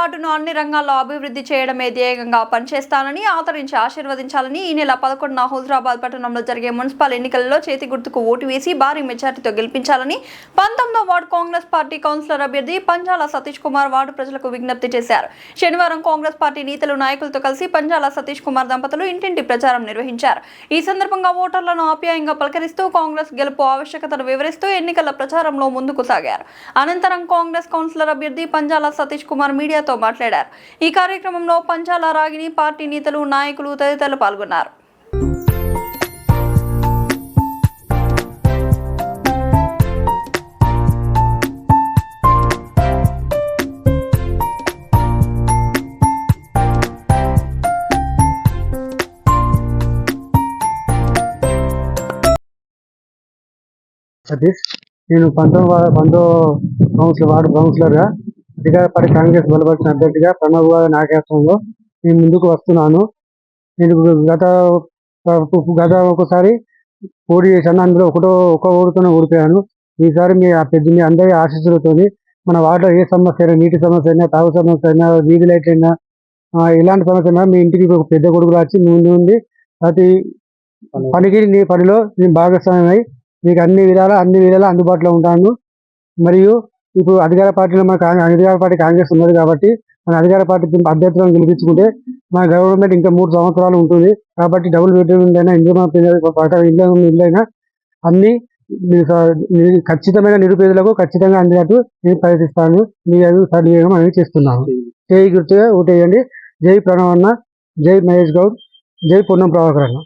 వార్డును అన్ని రంగాల్లో అభివృద్ధి చేయడమే ధ్యేయంగా పనిచేస్తానని ఆదరించి ఆశీర్వదించాలని ఈ నెల 11న హుజరాబాద్ పట్టణంలో జరిగే మున్సిపల్ ఎన్నికల్లో చేతి గుర్తుకు ఓటు వేసి భారీ మెజార్టీతో గెలిపించాలని 19వ వార్డు కాంగ్రెస్ పార్టీ కౌన్సిలర్ అభ్యర్థి పంజాల సతీష్ కుమార్ వార్డు ప్రజలకు విజ్ఞప్తి చేశారు. శనివారం కాంగ్రెస్ పార్టీ నేతలు నాయకులతో కలిసి పంజాల సతీష్ కుమార్ దంపతులు ఇంటింటి ప్రచారం నిర్వహించారు. ఈ సందర్భంగా ఓటర్లను ఆప్యాయంగా పలకరిస్తూ కాంగ్రెస్ గెలుపు ఆవశ్యకతను వివరిస్తూ ఎన్నికల ప్రచారంలో ముందుకు సాగారు. అనంతరం కాంగ్రెస్ కౌన్సిలర్ అభ్యర్థి పంజాల సతీష్ కుమార్ మీడియాతో మాట్లాడారు. ఈ కార్యక్రమంలో పంచాల రాగిని పార్టీ నేతలు నాయకులు తదితరులు పాల్గొన్నారు. నేను 19వ వార్డు కౌన్సిలర్గా అధికార పార్టీ కాంగ్రెస్ బలపరిచిన అభ్యర్థిగా ప్రణవ్ గారి నాయకత్వంలో నేను ముందుకు వస్తున్నాను. నేను గత ఒకసారి పోటీ చేశాను. అందులో ఒక ఓటుతోనే ఓడిపోయాను. ఈసారి మీ అందరి ఆశీస్సులతోని మన వార్డులో ఏ సమస్య అయినా, నీటి సమస్య అయినా, తాగు సమస్య అయినా, వీధి లైట్ అయినా, ఇలాంటి సమస్య అయినా మీ ఇంటికి ఒక పెద్ద కొడుకు వచ్చి ముందు ఉండి ప్రతి పనికి నీ పనిలో నేను భాగస్వామ్యమై మీకు అన్ని విధాలా అందుబాటులో ఉంటాను. మరియు ఇప్పుడు అధికార పార్టీ కాంగ్రెస్ ఉన్నది కాబట్టి మన అధికార పార్టీ అభ్యర్థులను గెలిపించుకుంటే మన గవర్నమెంట్ ఇంకా 3 సంవత్సరాలు ఉంటుంది. కాబట్టి డబుల్ బెడ్రూమ్ అయినా, ఇల్లు అయినా అన్ని ఖచ్చితమైన నిరుపేదలకు ఖచ్చితంగా అందినట్టు నేను ప్రయత్నిస్తాను. మీ సద్వినియోగం అనేది చేస్తున్నాను. జై గుర్తుగా ఓటేయండి. జై ప్రణవ్ అన్న, జై మహేష్ గౌడ్, జై పొన్నం ప్రభాకర్ అన్న.